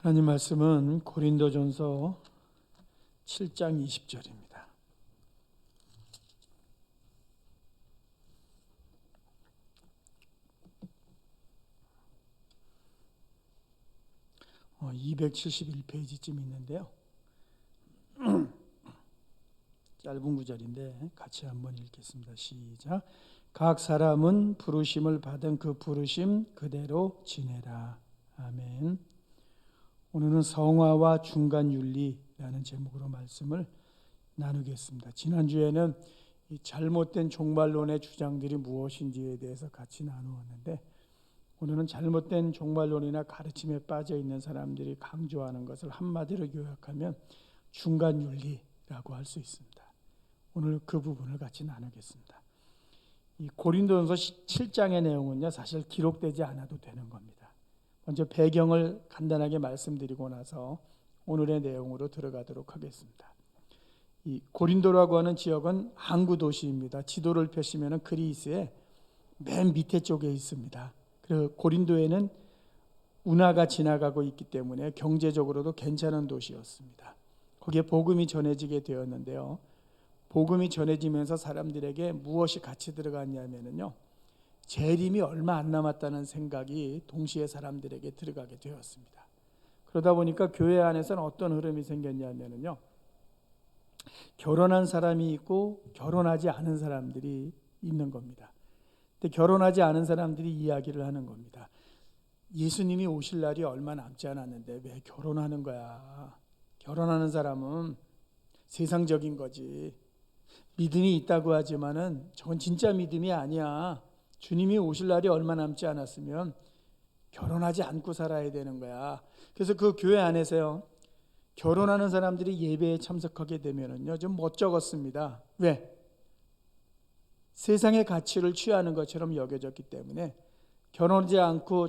하나님 말씀은 고린도전서 7장 20절입니다. 어, 271페이지쯤 있는데요. 짧은 구절인데 같이 한번 읽겠습니다. 시작. 각 사람은 부르심을 받은 그 부르심 그대로 지내라. 아멘. 오늘은 성화와 중간윤리라는 제목으로 말씀을 나누겠습니다. 지난주에는 이 잘못된 종말론의 주장들이 무엇인지에 대해서 같이 나누었는데, 오늘은 잘못된 종말론이나 가르침에 빠져 있는 사람들이 강조하는 것을 한마디로 요약하면 중간윤리라고 할 수 있습니다. 오늘 그 부분을 같이 나누겠습니다. 이 고린도전서 7장의 내용은요, 사실 기록되지 않아도 되는 겁니다. 먼저 배경을 간단하게 말씀드리고 나서 오늘의 내용으로 들어가도록 하겠습니다. 이 고린도라고 하는 지역은 항구 도시입니다. 지도를 펴시면 그리스의 맨 밑에 쪽에 있습니다. 그리고 고린도에는 운하가 지나가고 있기 때문에 경제적으로도 괜찮은 도시였습니다. 거기에 복음이 전해지게 되었는데요. 복음이 전해지면서 사람들에게 무엇이 같이 들어갔냐면요, 재림이 얼마 안 남았다는 생각이 동시에 사람들에게 들어가게 되었습니다. 그러다 보니까 교회 안에서는 어떤 흐름이 생겼냐면요, 결혼한 사람이 있고 결혼하지 않은 사람들이 있는 겁니다. 근데 결혼하지 않은 사람들이 이야기를 하는 겁니다. 예수님이 오실 날이 얼마 남지 않았는데 왜 결혼하는 거야? 결혼하는 사람은 세상적인 거지. 믿음이 있다고 하지만은 저건 진짜 믿음이 아니야. 주님이 오실 날이 얼마 남지 않았으면 결혼하지 않고 살아야 되는 거야. 그래서 그 교회 안에서요, 결혼하는 사람들이 예배에 참석하게 되면은요, 좀 멋쩍었습니다. 왜? 세상의 가치를 취하는 것처럼 여겨졌기 때문에 결혼하지 않고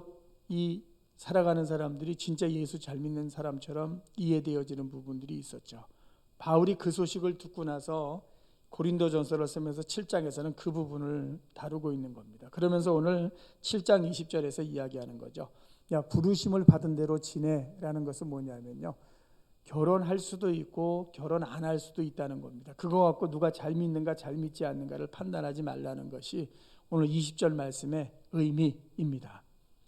이 살아가는 사람들이 진짜 예수 잘 믿는 사람처럼 이해되어지는 부분들이 있었죠. 바울이 그 소식을 듣고 나서 고린도전서를 쓰면서 7장에서는 그 부분을 다루고 있는 겁니다. 그러면서 오늘 7장 20절에서 이야기하는 거죠. 야, 부르심을 받은 대로 지내라는 것은 뭐냐면요, 결혼할 수도 있고 결혼 안 할 수도 있다는 겁니다. 그거 갖고 누가 잘 믿는가 잘 믿지 않는가를 판단하지 말라는 것이 오늘 20절 말씀의 의미입니다.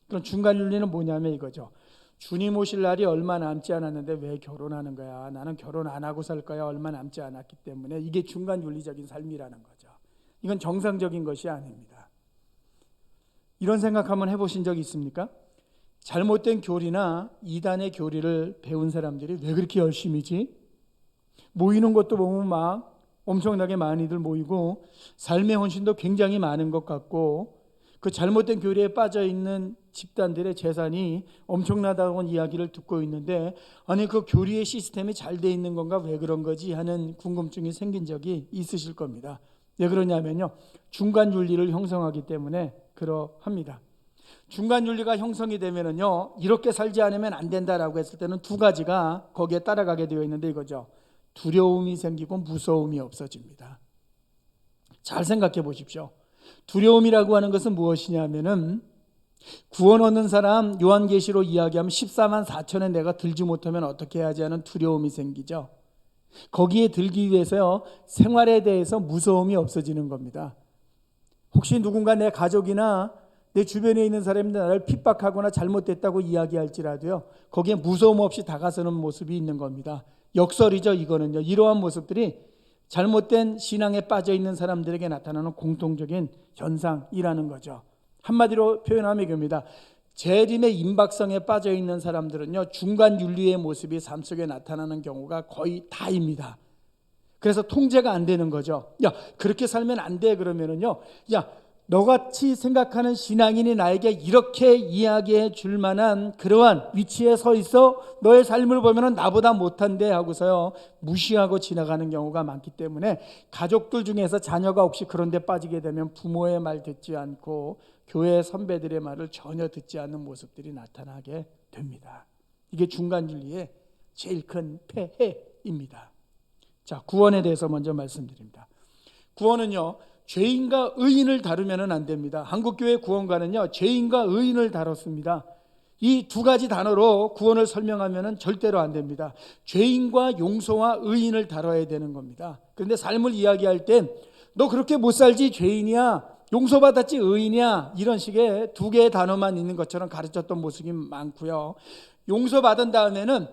그럼 중간윤리는 뭐냐면 이거죠. 주님 오실 날이 얼마 남지 않았는데 왜 결혼하는 거야? 나는 결혼 안 하고 살 거야. 얼마 남지 않았기 때문에. 이게 중간윤리적인 삶이라는 거죠. 이건 정상적인 것이 아닙니다. 이런 생각 한번 해보신 적 있습니까? 잘못된 교리나 이단의 교리를 배운 사람들이 왜 그렇게 열심히지? 모이는 것도 보면 막 엄청나게 많이들 모이고 삶의 헌신도 굉장히 많은 것 같고, 그 잘못된 교리에 빠져 있는 집단들의 재산이 엄청나다고 이야기를 듣고 있는데, 아니 그 교리의 시스템이 잘 돼 있는 건가, 왜 그런 거지 하는 궁금증이 생긴 적이 있으실 겁니다. 왜 그러냐면요, 중간윤리를 형성하기 때문에 그러합니다. 중간윤리가 형성이 되면은요, 이렇게 살지 않으면 안 된다라고 했을 때는 두 가지가 거기에 따라가게 되어 있는데 이거죠. 두려움이 생기고 무서움이 없어집니다. 잘 생각해 보십시오. 두려움이라고 하는 것은 무엇이냐면은, 구원 얻는 사람 요한계시로 이야기하면 14만 4천에 내가 들지 못하면 어떻게 해야지 하는 두려움이 생기죠. 거기에 들기 위해서요, 생활에 대해서 무서움이 없어지는 겁니다. 혹시 누군가 내 가족이나 내 주변에 있는 사람이 나를 핍박하거나 잘못됐다고 이야기할지라도요, 거기에 무서움 없이 다가서는 모습이 있는 겁니다. 역설이죠. 이거는요, 이러한 모습들이 잘못된 신앙에 빠져 있는 사람들에게 나타나는 공통적인 현상이라는 거죠. 한마디로 표현하면 이겁니다. 재림의 임박성에 빠져 있는 사람들은요, 중간 윤리의 모습이 삶 속에 나타나는 경우가 거의 다입니다. 그래서 통제가 안 되는 거죠. 야, 그렇게 살면 안 돼. 그러면은요, 야, 너같이 생각하는 신앙인이 나에게 이렇게 이야기해 줄 만한 그러한 위치에 서 있어? 너의 삶을 보면 나보다 못한데 하고서요, 무시하고 지나가는 경우가 많기 때문에 가족들 중에서 자녀가 혹시 그런 데 빠지게 되면 부모의 말 듣지 않고 교회 선배들의 말을 전혀 듣지 않는 모습들이 나타나게 됩니다. 이게 중간윤리의 제일 큰 폐해입니다. 자, 구원에 대해서 먼저 말씀드립니다. 구원은요, 죄인과 의인을 다루면 안 됩니다. 한국교회 구원관은요, 죄인과 의인을 다뤘습니다. 이 두 가지 단어로 구원을 설명하면 절대로 안 됩니다. 죄인과 용서와 의인을 다뤄야 되는 겁니다. 그런데 삶을 이야기할 땐 너 그렇게 못 살지 죄인이야, 용서받았지 의인이야, 이런 식의 두 개의 단어만 있는 것처럼 가르쳤던 모습이 많고요. 용서받은 다음에는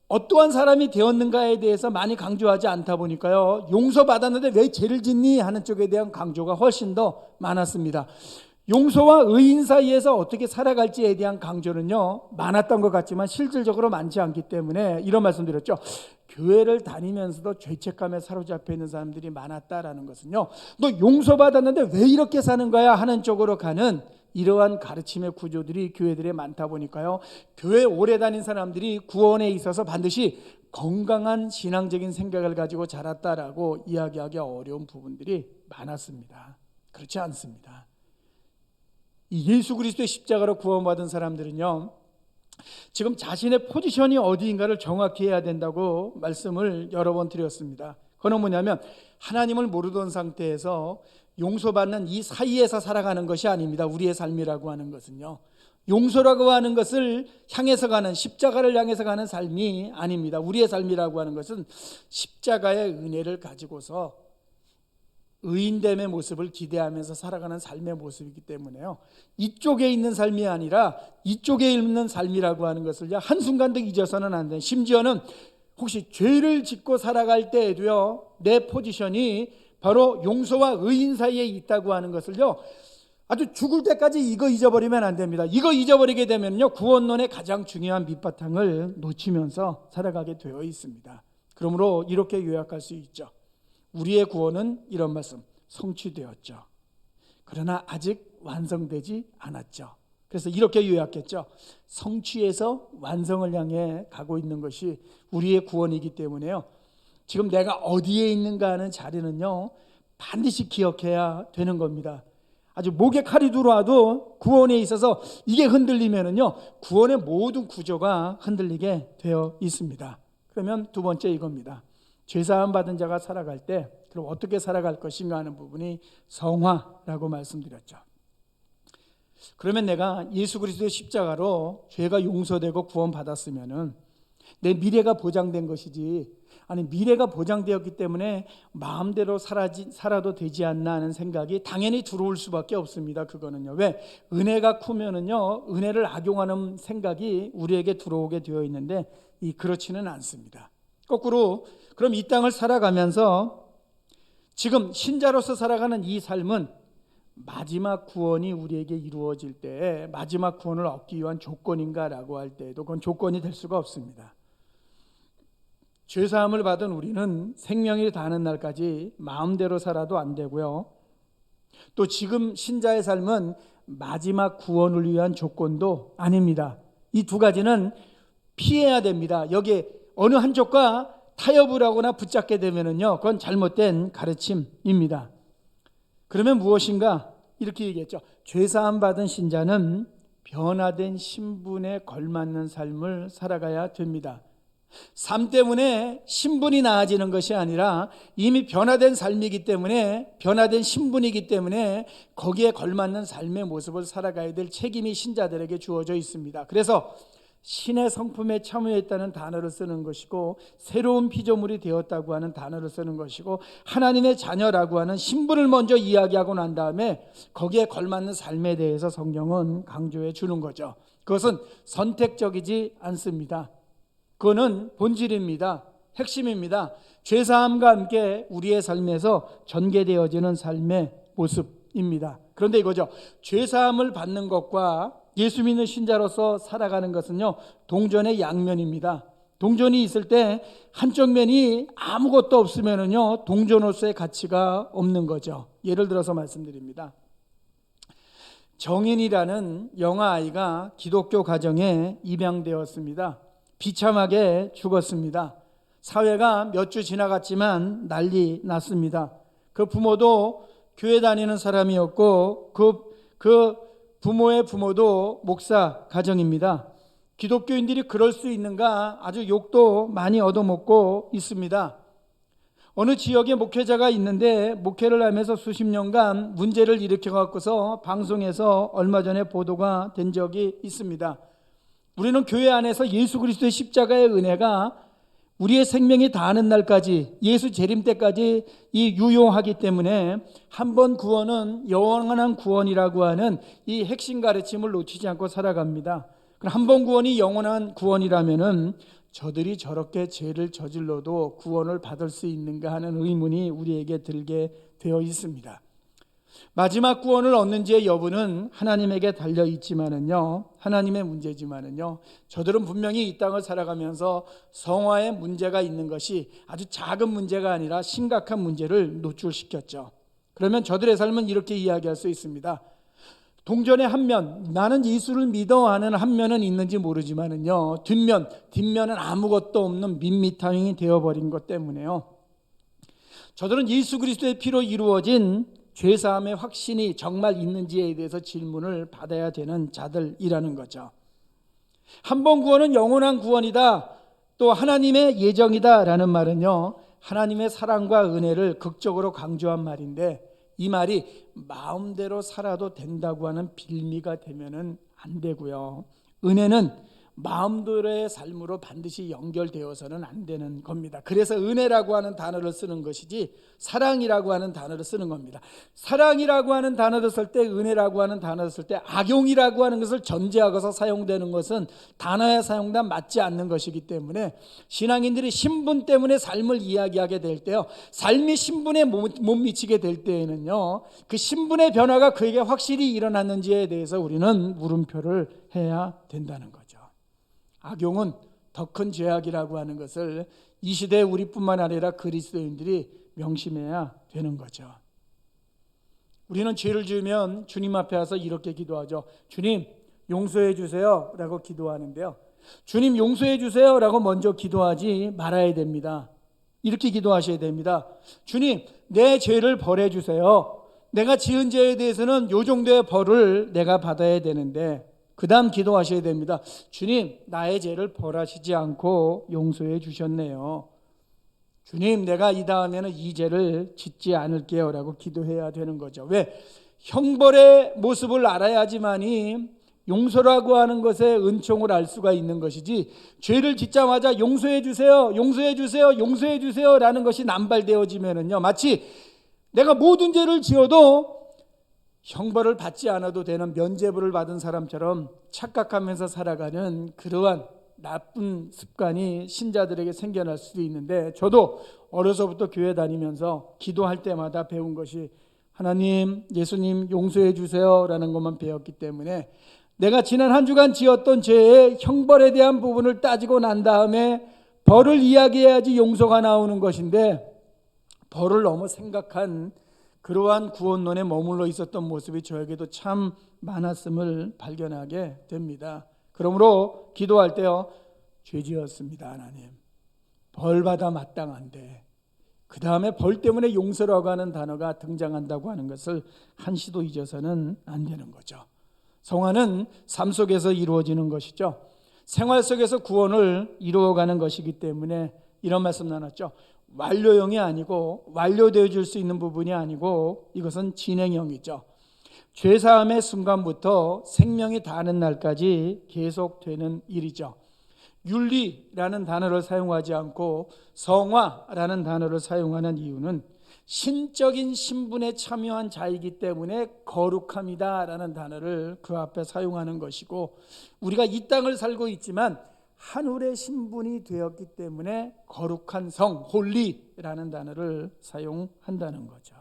어떠한 사람이 되었는가에 대해서 많이 강조하지 않다 보니까요, 용서받았는데 왜 죄를 짓니 하는 쪽에 대한 강조가 훨씬 더 많았습니다. 용서와 의인 사이에서 어떻게 살아갈지에 대한 강조는요 많았던 것 같지만 실질적으로 많지 않기 때문에 이런 말씀 드렸죠. 교회를 다니면서도 죄책감에 사로잡혀 있는 사람들이 많았다라는 것은요, 너 용서받았는데 왜 이렇게 사는 거야 하는 쪽으로 가는 이러한 가르침의 구조들이 교회들에 많다 보니까요, 교회 오래 다닌 사람들이 구원에 있어서 반드시 건강한 신앙적인 생각을 가지고 자랐다라고 이야기하기 어려운 부분들이 많았습니다. 그렇지 않습니다. 이 예수 그리스도의 십자가로 구원받은 사람들은요, 지금 자신의 포지션이 어디인가를 정확히 해야 된다고 말씀을 여러 번 드렸습니다. 그건 뭐냐면 하나님을 모르던 상태에서 용서받는 이 사이에서 살아가는 것이 아닙니다. 우리의 삶이라고 하는 것은요, 용서라고 하는 것을 향해서 가는, 십자가를 향해서 가는 삶이 아닙니다. 우리의 삶이라고 하는 것은 십자가의 은혜를 가지고서 의인됨의 모습을 기대하면서 살아가는 삶의 모습이기 때문에요, 이쪽에 있는 삶이 아니라 이쪽에 있는 삶이라고 하는 것을 한순간도 잊어서는 안 돼요. 심지어는 혹시 죄를 짓고 살아갈 때에도요, 내 포지션이 바로 용서와 의인 사이에 있다고 하는 것을요, 아주 죽을 때까지 이거 잊어버리면 안 됩니다. 이거 잊어버리게 되면요, 구원론의 가장 중요한 밑바탕을 놓치면서 살아가게 되어 있습니다. 그러므로 이렇게 요약할 수 있죠. 우리의 구원은 이런 말씀, 성취되었죠. 그러나 아직 완성되지 않았죠. 그래서 이렇게 요약했죠. 성취에서 완성을 향해 가고 있는 것이 우리의 구원이기 때문에요, 지금 내가 어디에 있는가 하는 자리는요 반드시 기억해야 되는 겁니다. 아주 목에 칼이 들어와도 구원에 있어서 이게 흔들리면은요, 구원의 모든 구조가 흔들리게 되어 있습니다. 그러면 두 번째 이겁니다. 죄사함 받은 자가 살아갈 때 그럼 어떻게 살아갈 것인가 하는 부분이 성화라고 말씀드렸죠. 그러면 내가 예수 그리스도의 십자가로 죄가 용서되고 구원받았으면은 내 미래가 보장된 것이지, 아니 미래가 보장되었기 때문에 마음대로 살아도 되지 않나 하는 생각이 당연히 들어올 수밖에 없습니다. 그거는요, 왜? 은혜가 크면은요 은혜를 악용하는 생각이 우리에게 들어오게 되어 있는데 그렇지는 않습니다. 거꾸로 그럼 이 땅을 살아가면서 지금 신자로서 살아가는 이 삶은 마지막 구원이 우리에게 이루어질 때 마지막 구원을 얻기 위한 조건인가라고 할 때에도 그건 조건이 될 수가 없습니다. 죄사함을 받은 우리는 생명이 다하는 날까지 마음대로 살아도 안 되고요, 또 지금 신자의 삶은 마지막 구원을 위한 조건도 아닙니다. 이 두 가지는 피해야 됩니다. 여기에 어느 한쪽과 타협을 하거나 붙잡게 되면은요, 그건 잘못된 가르침입니다. 그러면 무엇인가? 이렇게 얘기했죠. 죄사함 받은 신자는 변화된 신분에 걸맞는 삶을 살아가야 됩니다. 삶 때문에 신분이 나아지는 것이 아니라 이미 변화된 삶이기 때문에, 변화된 신분이기 때문에 거기에 걸맞는 삶의 모습을 살아가야 될 책임이 신자들에게 주어져 있습니다. 그래서 신의 성품에 참여했다는 단어를 쓰는 것이고, 새로운 피조물이 되었다고 하는 단어를 쓰는 것이고, 하나님의 자녀라고 하는 신분을 먼저 이야기하고 난 다음에 거기에 걸맞는 삶에 대해서 성경은 강조해 주는 거죠. 그것은 선택적이지 않습니다. 그거는 본질입니다. 핵심입니다. 죄사함과 함께 우리의 삶에서 전개되어지는 삶의 모습입니다. 그런데 이거죠, 죄사함을 받는 것과 예수 믿는 신자로서 살아가는 것은요 동전의 양면입니다. 동전이 있을 때 한쪽 면이 아무것도 없으면은요 동전으로서의 가치가 없는 거죠. 예를 들어서 말씀드립니다. 정인이라는 영아 아이가 기독교 가정에 입양되었습니다. 비참하게 죽었습니다. 사회가 몇 주 지나갔지만 난리 났습니다. 그 부모도 교회 다니는 사람이었고 그 부모의 부모도 목사 가정입니다. 기독교인들이 그럴 수 있는가 아주 욕도 많이 얻어먹고 있습니다. 어느 지역에 목회자가 있는데 목회를 하면서 수십 년간 문제를 일으켜 갖고서 방송에서 얼마 전에 보도가 된 적이 있습니다. 우리는 교회 안에서 예수 그리스도의 십자가의 은혜가 우리의 생명이 다하는 날까지, 예수 재림 때까지 이 유효하기 때문에 한 번 구원은 영원한 구원이라고 하는 이 핵심 가르침을 놓치지 않고 살아갑니다. 그럼 한 번 구원이 영원한 구원이라면은 저들이 저렇게 죄를 저질러도 구원을 받을 수 있는가 하는 의문이 우리에게 들게 되어 있습니다. 마지막 구원을 얻는지의 여부는 하나님에게 달려 있지만은요, 하나님의 문제지만은요, 저들은 분명히 이 땅을 살아가면서 성화에 문제가 있는 것이 아주 작은 문제가 아니라 심각한 문제를 노출시켰죠. 그러면 저들의 삶은 이렇게 이야기할 수 있습니다. 동전의 한 면, 나는 예수를 믿어 하는 한 면은 있는지 모르지만은요, 뒷면은 아무것도 없는 밋밋함이 되어버린 것 때문에요. 저들은 예수 그리스도의 피로 이루어진 죄사함의 확신이 정말 있는지에 대해서 질문을 받아야 되는 자들이라는 거죠. 한 번 구원은 영원한 구원이다, 또 하나님의 예정이다 라는 말은요, 하나님의 사랑과 은혜를 극적으로 강조한 말인데, 이 말이 마음대로 살아도 된다고 하는 빌미가 되면은 안 되고요, 은혜는 마음대로의 삶으로 반드시 연결되어서는 안 되는 겁니다. 그래서 은혜라고 하는 단어를 쓰는 것이지 사랑이라고 하는 단어를 쓰는 겁니다. 사랑이라고 하는 단어를 쓸 때, 은혜라고 하는 단어를 쓸 때 악용이라고 하는 것을 전제하고서 사용되는 것은 단어에 사용단 맞지 않는 것이기 때문에 신앙인들이 신분 때문에 삶을 이야기하게 될 때요, 삶이 신분에 못 미치게 될 때에는요, 그 신분의 변화가 그에게 확실히 일어났는지에 대해서 우리는 물음표를 해야 된다는 거죠. 악용은 더 큰 죄악이라고 하는 것을 이 시대에 우리뿐만 아니라 그리스도인들이 명심해야 되는 거죠. 우리는 죄를 지으면 주님 앞에 와서 이렇게 기도하죠. 주님 용서해 주세요 라고 기도하는데요, 주님 용서해 주세요 라고 먼저 기도하지 말아야 됩니다. 이렇게 기도하셔야 됩니다. 주님 내 죄를 벌해 주세요. 내가 지은 죄에 대해서는 요 정도의 벌을 내가 받아야 되는데, 그 다음 기도하셔야 됩니다. 주님 나의 죄를 벌하시지 않고 용서해 주셨네요. 주님 내가 이 다음에는 이 죄를 짓지 않을게요 라고 기도해야 되는 거죠. 왜? 형벌의 모습을 알아야지만이 용서라고 하는 것의 은총을 알 수가 있는 것이지, 죄를 짓자마자 용서해 주세요, 용서해 주세요, 용서해 주세요 라는 것이 남발되어지면은요, 마치 내가 모든 죄를 지어도 형벌을 받지 않아도 되는 면죄부를 받은 사람처럼 착각하면서 살아가는 그러한 나쁜 습관이 신자들에게 생겨날 수도 있는데, 저도 어려서부터 교회 다니면서 기도할 때마다 배운 것이 하나님, 예수님 용서해 주세요 라는 것만 배웠기 때문에 내가 지난 한 주간 지었던 죄의 형벌에 대한 부분을 따지고 난 다음에 벌을 이야기해야지 용서가 나오는 것인데, 벌을 너무 생각한 그러한 구원론에 머물러 있었던 모습이 저에게도 참 많았음을 발견하게 됩니다. 그러므로 기도할 때요, 죄 지었습니다 하나님, 벌받아 마땅한데, 그 다음에 벌 때문에 용서라고 하는 단어가 등장한다고 하는 것을 한시도 잊어서는 안 되는 거죠. 성화는 삶 속에서 이루어지는 것이죠. 생활 속에서 구원을 이루어가는 것이기 때문에 이런 말씀 나눴죠. 완료형이 아니고, 완료되어 줄 수 있는 부분이 아니고, 이것은 진행형이죠. 죄사함의 순간부터 생명이 다하는 날까지 계속되는 일이죠. 윤리라는 단어를 사용하지 않고 성화라는 단어를 사용하는 이유는 신적인 신분에 참여한 자이기 때문에 거룩함이다 라는 단어를 그 앞에 사용하는 것이고, 우리가 이 땅을 살고 있지만 하늘의 신분이 되었기 때문에 거룩한 성, 홀리라는 단어를 사용한다는 거죠.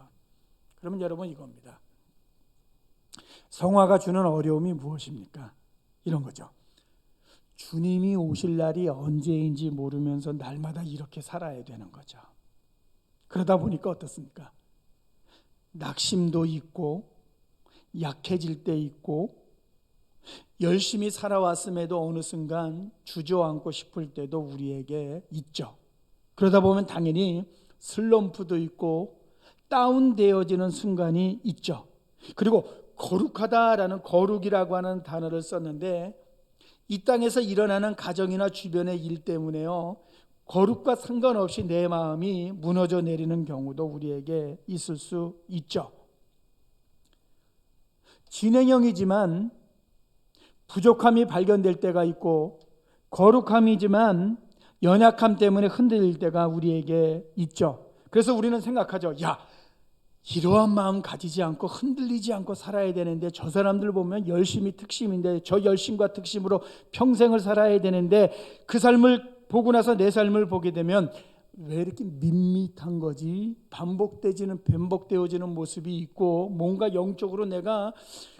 그러면 여러분 이겁니다. 성화가 주는 어려움이 무엇입니까? 이런 거죠. 주님이 오실 날이 언제인지 모르면서 날마다 이렇게 살아야 되는 거죠. 그러다 보니까 어떻습니까? 낙심도 있고, 약해질 때 있고, 열심히 살아왔음에도 어느 순간 주저앉고 싶을 때도 우리에게 있죠. 그러다 보면 당연히 슬럼프도 있고 다운되어지는 순간이 있죠. 그리고 거룩하다라는, 거룩이라고 하는 단어를 썼는데, 이 땅에서 일어나는 가정이나 주변의 일 때문에요, 거룩과 상관없이 내 마음이 무너져 내리는 경우도 우리에게 있을 수 있죠. 진행형이지만 부족함이 발견될 때가 있고 거룩함이지만 연약함 때문에 흔들릴 때가 우리에게 있죠. 그래서 우리는 생각하죠. 야, 이러한 마음 가지지 않고 흔들리지 않고 살아야 되는데 저 사람들 보면 열심이 특심인데 저 열심과 특심으로 평생을 살아야 되는데 그 삶을 보고 나서 내 삶을 보게 되면 왜 이렇게 밋밋한 거지? 반복되어지는 모습이 있고 뭔가 영적으로 내가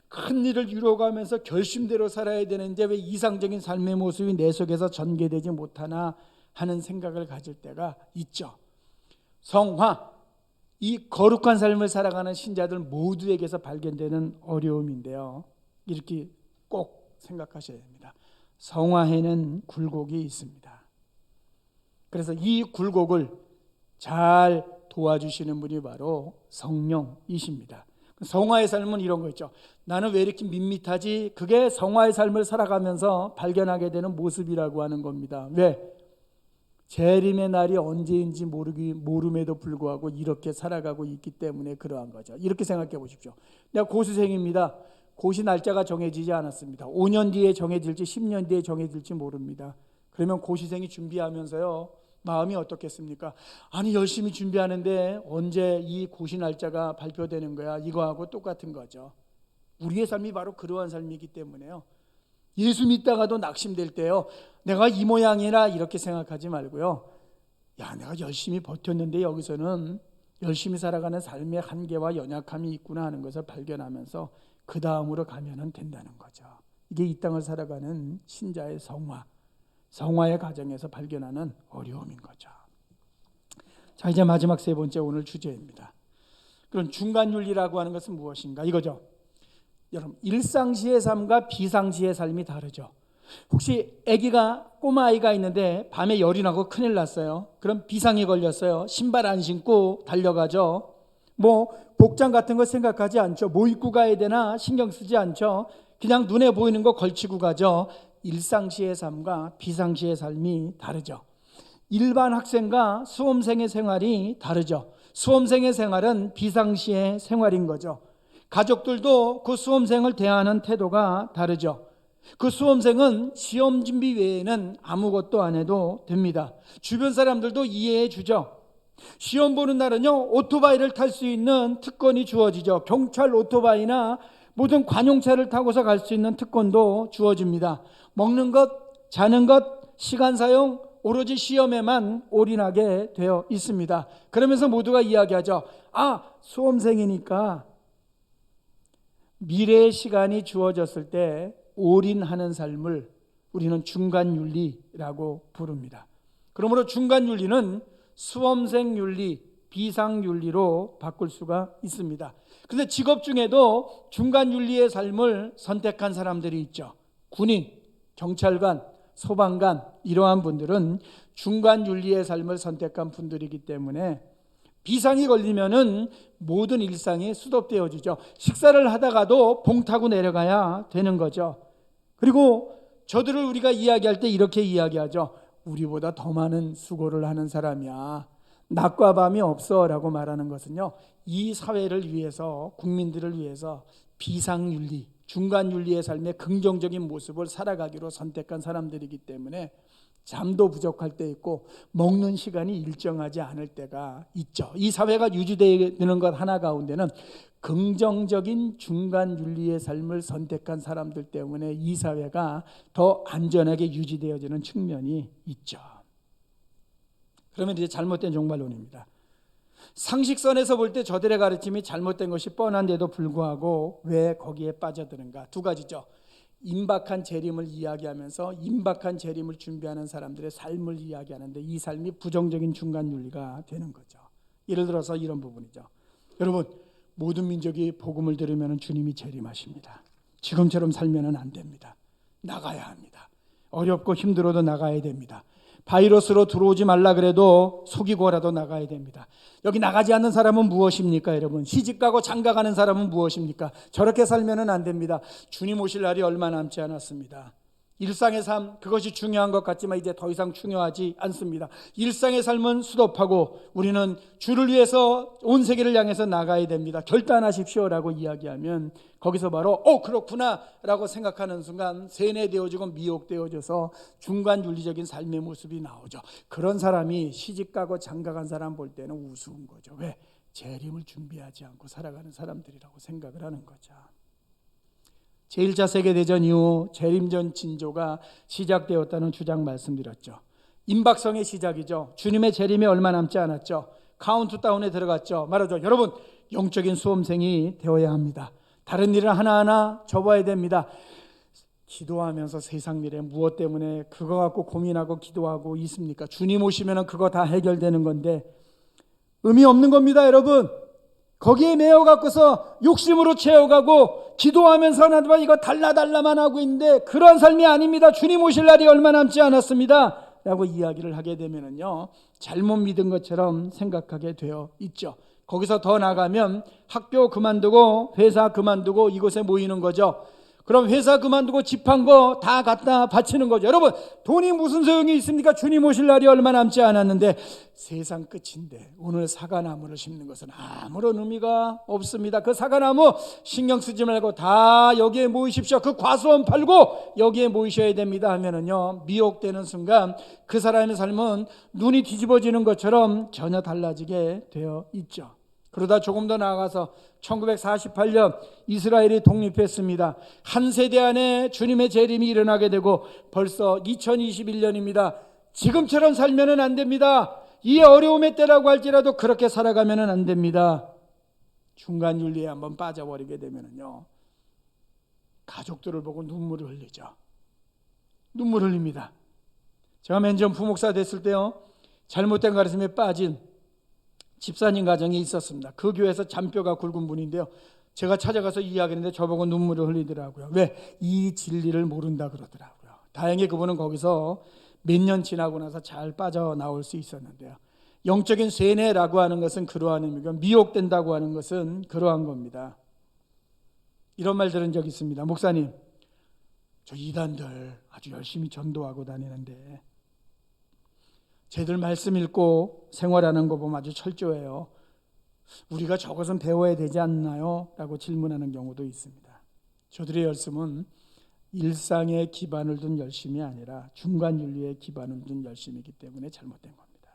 큰 일을 이루어가면서 결심대로 살아야 되는데 왜 이상적인 삶의 모습이 내 속에서 전개되지 못하나 하는 생각을 가질 때가 있죠. 성화, 이 거룩한 삶을 살아가는 신자들 모두에게서 발견되는 어려움인데요. 이렇게 꼭 생각하셔야 됩니다. 성화에는 굴곡이 있습니다. 그래서 이 굴곡을 잘 도와주시는 분이 바로 성령이십니다. 성화의 삶은 이런 거 있죠. 나는 왜 이렇게 밋밋하지? 그게 성화의 삶을 살아가면서 발견하게 되는 모습이라고 하는 겁니다. 왜? 재림의 날이 언제인지 모름에도 불구하고 이렇게 살아가고 있기 때문에 그러한 거죠. 이렇게 생각해 보십시오. 내가 고수생입니다. 고시 날짜가 정해지지 않았습니다. 5년 뒤에 정해질지 10년 뒤에 정해질지 모릅니다. 그러면 고시생이 준비하면서요, 마음이 어떻겠습니까? 아니, 열심히 준비하는데 언제 이 고시 날짜가 발표되는 거야? 이거하고 똑같은 거죠. 우리의 삶이 바로 그러한 삶이기 때문에요. 예수 믿다가도 낙심될 때요, 내가 이 모양이라 이렇게 생각하지 말고요, 야, 내가 열심히 버텼는데 여기서는 열심히 살아가는 삶의 한계와 연약함이 있구나 하는 것을 발견하면서 그 다음으로 가면 된다는 거죠. 이게 이 땅을 살아가는 신자의 성화의 과정에서 발견하는 어려움인 거죠. 자, 이제 마지막 세 번째 오늘 주제입니다. 그럼 중간윤리라고 하는 것은 무엇인가? 이거죠. 여러분, 일상시의 삶과 비상시의 삶이 다르죠. 혹시 꼬마 아이가 있는데 밤에 열이 나고 큰일 났어요. 그럼 비상이 걸렸어요. 신발 안 신고 달려가죠. 복장 같은 거 생각하지 않죠. 뭐 입고 가야 되나 신경 쓰지 않죠. 그냥 눈에 보이는 거 걸치고 가죠. 일상시의 삶과 비상시의 삶이 다르죠. 일반 학생과 수험생의 생활이 다르죠. 수험생의 생활은 비상시의 생활인 거죠. 가족들도 그 수험생을 대하는 태도가 다르죠. 그 수험생은 시험 준비 외에는 아무것도 안 해도 됩니다. 주변 사람들도 이해해 주죠. 시험 보는 날은요, 오토바이를 탈 수 있는 특권이 주어지죠. 경찰 오토바이나 모든 관용차를 타고서 갈 수 있는 특권도 주어집니다. 먹는 것, 자는 것, 시간 사용 오로지 시험에만 올인하게 되어 있습니다. 그러면서 모두가 이야기하죠. 수험생이니까 미래의 시간이 주어졌을 때 올인하는 삶을 우리는 중간윤리라고 부릅니다. 그러므로 중간윤리는 수험생윤리, 비상윤리로 바꿀 수가 있습니다. 그런데 직업 중에도 중간윤리의 삶을 선택한 사람들이 있죠. 군인, 경찰관, 소방관, 이러한 분들은 중간윤리의 삶을 선택한 분들이기 때문에 비상이 걸리면은 모든 일상이 수독되어지죠. 식사를 하다가도 봉 타고 내려가야 되는 거죠. 그리고 저들을 우리가 이야기할 때 이렇게 이야기하죠. 우리보다 더 많은 수고를 하는 사람이야. 낮과 밤이 없어 라고 말하는 것은요, 이 사회를 위해서, 국민들을 위해서 비상윤리, 중간윤리의 삶의 긍정적인 모습을 살아가기로 선택한 사람들이기 때문에 잠도 부족할 때 있고 먹는 시간이 일정하지 않을 때가 있죠. 이 사회가 유지되는 것 하나 가운데는 긍정적인 중간윤리의 삶을 선택한 사람들 때문에 이 사회가 더 안전하게 유지되어지는 측면이 있죠. 그러면 이제 잘못된 종말론입니다. 상식선에서 볼 때 저들의 가르침이 잘못된 것이 뻔한데도 불구하고 왜 거기에 빠져드는가? 두 가지죠. 임박한 재림을 이야기하면서 임박한 재림을 준비하는 사람들의 삶을 이야기하는데 이 삶이 부정적인 중간윤리가 되는 거죠. 예를 들어서 이런 부분이죠. 여러분, 모든 민족이 복음을 들으면 주님이 재림하십니다. 지금처럼 살면 안 됩니다. 나가야 합니다. 어렵고 힘들어도 나가야 됩니다. 바이러스로 들어오지 말라 그래도 속이고라도 나가야 됩니다. 여기 나가지 않는 사람은 무엇입니까, 여러분? 시집가고 장가가는 사람은 무엇입니까? 저렇게 살면 안 됩니다. 주님 오실 날이 얼마 남지 않았습니다. 일상의 삶, 그것이 중요한 것 같지만 이제 더 이상 중요하지 않습니다. 일상의 삶은 스톱하고 우리는 주를 위해서 온 세계를 향해서 나가야 됩니다. 결단하십시오라고 이야기하면 거기서 바로 그렇구나 라고 생각하는 순간 세뇌되어지고 미혹되어져서 중간 윤리적인 삶의 모습이 나오죠. 그런 사람이 시집가고 장가간 사람 볼 때는 우스운 거죠. 왜? 재림을 준비하지 않고 살아가는 사람들이라고 생각을 하는 거죠. 제1차 세계대전 이후 재림전 진조가 시작되었다는 주장 말씀드렸죠. 임박성의 시작이죠. 주님의 재림이 얼마 남지 않았죠. 카운트다운에 들어갔죠. 말하죠. 여러분, 영적인 수험생이 되어야 합니다. 다른 일을 하나하나 접어야 됩니다. 기도하면서 세상 일에 무엇 때문에 그거 갖고 고민하고 기도하고 있습니까? 주님 오시면 그거 다 해결되는 건데 의미 없는 겁니다, 여러분. 거기에 매여 갖고서 욕심으로 채워가고 기도하면서 하나님과 이거 달라달라만 하고 있는데 그러한 삶이 아닙니다. 주님 오실 날이 얼마 남지 않았습니다 라고 이야기를 하게 되면요, 잘못 믿은 것처럼 생각하게 되어 있죠. 거기서 더 나가면 학교 그만두고 회사 그만두고 이곳에 모이는 거죠. 그럼 회사 그만두고 집 한 거 다 갖다 바치는 거죠. 여러분, 돈이 무슨 소용이 있습니까? 주님 오실 날이 얼마 남지 않았는데 세상 끝인데 오늘 사과나무를 심는 것은 아무런 의미가 없습니다. 그 사과나무 신경 쓰지 말고 다 여기에 모이십시오. 그 과수원 팔고 여기에 모이셔야 됩니다 하면은요, 미혹되는 순간 그 사람의 삶은 눈이 뒤집어지는 것처럼 전혀 달라지게 되어 있죠. 그러다 조금 더 나아가서 1948년 이스라엘이 독립했습니다. 한 세대 안에 주님의 재림이 일어나게 되고 벌써 2021년입니다. 지금처럼 살면 안 됩니다. 이 어려움의 때라고 할지라도 그렇게 살아가면 안 됩니다. 중간 윤리에 한번 빠져버리게 되면요, 가족들을 보고 눈물을 흘리죠. 눈물 흘립니다. 제가 맨 처음 부목사 됐을 때요, 잘못된 가르침에 빠진 집사님 가정이 있었습니다. 그 교회에서 잔뼈가 굵은 분인데요, 제가 찾아가서 이야기했는데 저보고 눈물을 흘리더라고요. 왜? 이 진리를 모른다 그러더라고요. 다행히 그분은 거기서 몇 년 지나고 나서 잘 빠져나올 수 있었는데요, 영적인 쇠뇌라고 하는 것은 그러한 의미고 미혹된다고 하는 것은 그러한 겁니다. 이런 말 들은 적 있습니다. 목사님, 저 이단들 아주 열심히 전도하고 다니는데 쟤들 말씀 읽고 생활하는 거 보면 아주 철저해요. 우리가 저것은 배워야 되지 않나요? 라고 질문하는 경우도 있습니다. 저들의 열심은 일상에 기반을 둔 열심이 아니라 중간 윤리에 기반을 둔 열심이기 때문에 잘못된 겁니다.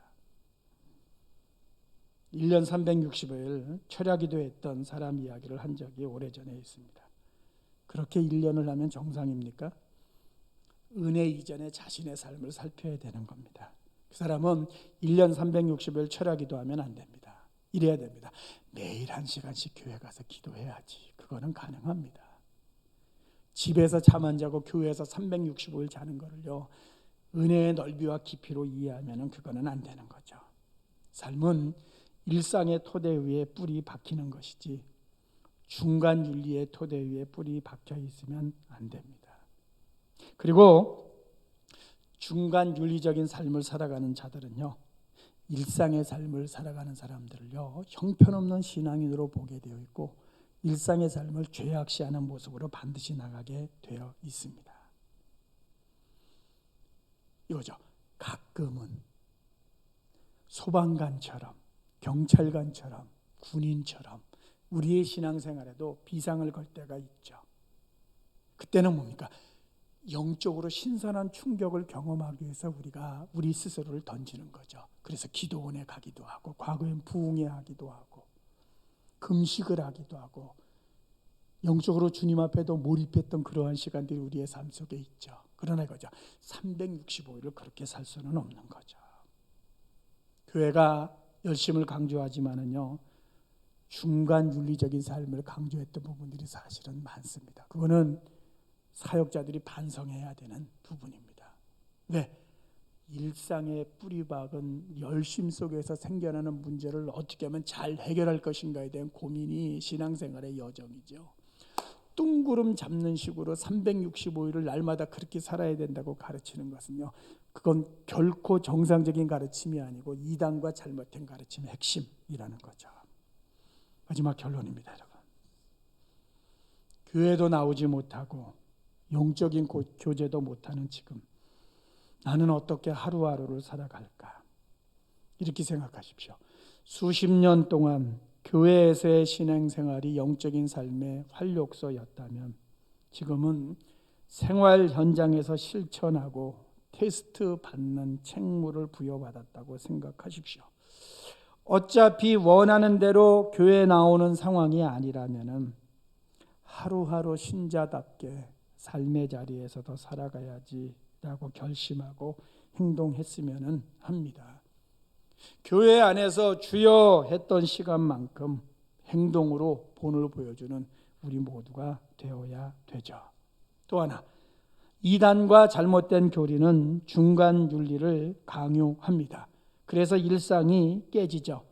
1년 365일 철야기도 했던 사람 이야기를 한 적이 오래전에 있습니다. 그렇게 1년을 하면 정상입니까? 은혜 이전에 자신의 삶을 살펴야 되는 겁니다. 그 사람은 1년 360일 철야기도 하면 안 됩니다. 이래야 됩니다. 매일 1시간씩 교회 가서 기도해야지. 그거는 가능합니다. 집에서 잠 안 자고 교회에서 365일 자는 거를요, 은혜의 넓이와 깊이로 이해하면 그거는 안 되는 거죠. 삶은 일상의 토대 위에 뿌리 박히는 것이지 중간 윤리의 토대 위에 뿌리 박혀 있으면 안 됩니다. 그리고 중간 윤리적인 삶을 살아가는 자들은요, 일상의 삶을 살아가는 사람들을요, 형편없는 신앙인으로 보게 되어 있고 일상의 삶을 죄악시하는 모습으로 반드시 나가게 되어 있습니다. 이거죠. 가끔은 소방관처럼, 경찰관처럼, 군인처럼 우리의 신앙생활에도 비상을 걸 때가 있죠. 그때는 뭡니까? 영적으로 신선한 충격을 경험하기 위해서 우리가 우리 스스로를 던지는 거죠. 그래서 기도원에 가기도 하고 과거엔 부흥회 하기도 하고 금식을 하기도 하고 영적으로 주님 앞에도 몰입했던 그러한 시간들이 우리의 삶 속에 있죠. 그러나 이거죠, 365일을 그렇게 살 수는 없는 거죠. 교회가 열심을 강조하지만은요, 중간 윤리적인 삶을 강조했던 부분들이 사실은 많습니다. 그거는 사역자들이 반성해야 되는 부분입니다. 왜? 일상의 뿌리박은 열심 속에서 생겨나는 문제를 어떻게 하면 잘 해결할 것인가에 대한 고민이 신앙생활의 여정이죠. 뚱구름 잡는 식으로 365일을 날마다 그렇게 살아야 된다고 가르치는 것은요, 그건 결코 정상적인 가르침이 아니고 이단과 잘못된 가르침의 핵심이라는 거죠. 마지막 결론입니다, 여러분. 교회도 나오지 못하고 영적인 교제도 못하는 지금 나는 어떻게 하루하루를 살아갈까? 이렇게 생각하십시오. 수십 년 동안 교회에서의 신앙생활이 영적인 삶의 활력소였다면 지금은 생활 현장에서 실천하고 테스트 받는 책무를 부여받았다고 생각하십시오. 어차피 원하는 대로 교회에 나오는 상황이 아니라면 하루하루 신자답게 삶의 자리에서도 살아가야지라고 결심하고 행동했으면 합니다. 교회 안에서 주여 했던 시간만큼 행동으로 본을 보여주는 우리 모두가 되어야 되죠. 또 하나, 이단과 잘못된 교리는 중간 윤리를 강요합니다. 그래서 일상이 깨지죠.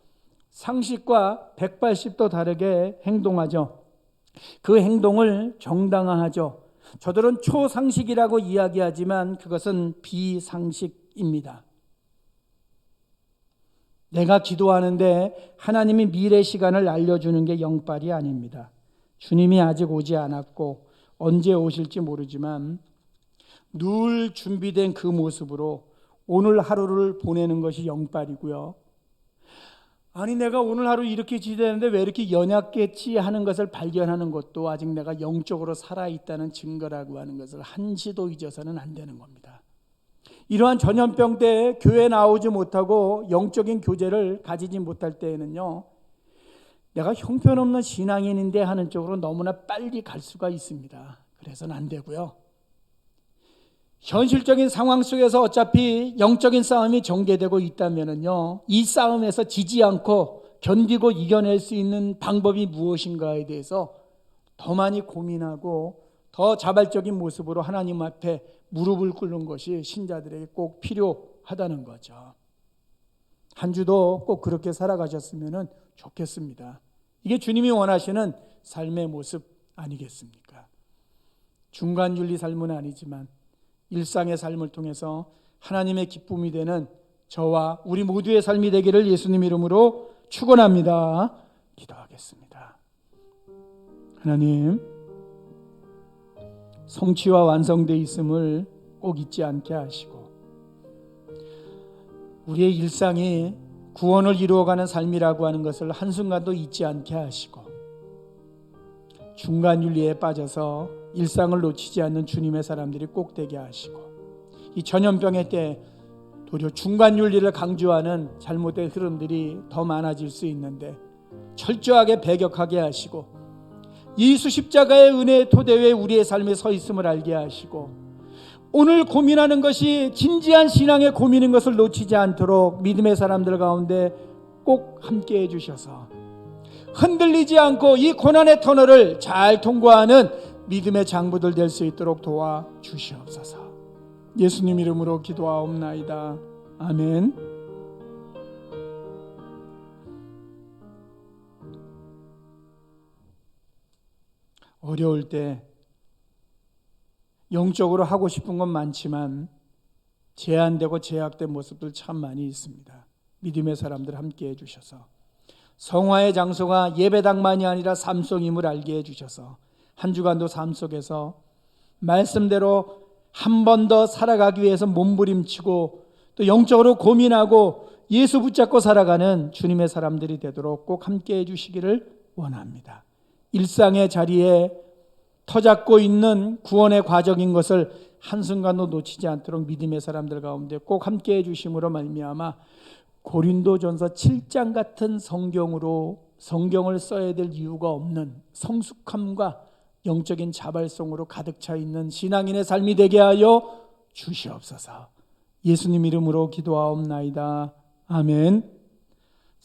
상식과 180도 다르게 행동하죠. 그 행동을 정당화하죠. 저들은 초상식이라고 이야기하지만 그것은 비상식입니다. 내가 기도하는데 하나님이 미래 시간을 알려주는 게 영빨이 아닙니다. 주님이 아직 오지 않았고 언제 오실지 모르지만 늘 준비된 그 모습으로 오늘 하루를 보내는 것이 영빨이고요. 아니 내가 오늘 하루 이렇게 지내는데 왜 이렇게 연약했지 하는 것을 발견하는 것도 아직 내가 영적으로 살아있다는 증거라고 하는 것을 한시도 잊어서는 안 되는 겁니다. 이러한 전염병 때 교회에 나오지 못하고 영적인 교제를 가지지 못할 때에는요, 내가 형편없는 신앙인인데 하는 쪽으로 너무나 빨리 갈 수가 있습니다. 그래서는 안 되고요. 현실적인 상황 속에서 어차피 영적인 싸움이 전개되고 있다면요, 이 싸움에서 지지 않고 견디고 이겨낼 수 있는 방법이 무엇인가에 대해서 더 많이 고민하고 더 자발적인 모습으로 하나님 앞에 무릎을 꿇는 것이 신자들에게 꼭 필요하다는 거죠. 한 주도 꼭 그렇게 살아가셨으면 좋겠습니다. 이게 주님이 원하시는 삶의 모습 아니겠습니까? 중간윤리 삶은 아니지만 일상의 삶을 통해서 하나님의 기쁨이 되는 저와 우리 모두의 삶이 되기를 예수님 이름으로 축원합니다. 기도하겠습니다. 하나님, 성취와 완성되어 있음을 꼭 잊지 않게 하시고 우리의 일상이 구원을 이루어가는 삶이라고 하는 것을 한순간도 잊지 않게 하시고 중간윤리에 빠져서 일상을 놓치지 않는 주님의 사람들이 꼭 되게 하시고 이 전염병의 때 도리어 중간윤리를 강조하는 잘못된 흐름들이 더 많아질 수 있는데 철저하게 배격하게 하시고 예수 십자가의 은혜의 토대 위에 우리의 삶에 서 있음을 알게 하시고 오늘 고민하는 것이 진지한 신앙의 고민인 것을 놓치지 않도록 믿음의 사람들 가운데 꼭 함께 해주셔서 흔들리지 않고 이 고난의 터널을 잘 통과하는 믿음의 장부들 될 수 있도록 도와주시옵소서. 예수님 이름으로 기도하옵나이다. 아멘. 어려울 때 영적으로 하고 싶은 건 많지만 제한되고 제약된 모습들 참 많이 있습니다. 믿음의 사람들 함께 해주셔서 성화의 장소가 예배당만이 아니라 삶속임을 알게 해주셔서 한 주간도 삶 속에서 말씀대로 한 번 더 살아가기 위해서 몸부림치고 또 영적으로 고민하고 예수 붙잡고 살아가는 주님의 사람들이 되도록 꼭 함께 해주시기를 원합니다. 일상의 자리에 터잡고 있는 구원의 과정인 것을 한순간도 놓치지 않도록 믿음의 사람들 가운데 꼭 함께 해주심으로 말미암아 고린도전서 7장 같은 성경을 써야 될 이유가 없는 성숙함과 영적인 자발성으로 가득 차 있는 신앙인의 삶이 되게 하여 주시옵소서. 예수님 이름으로 기도하옵나이다. 아멘.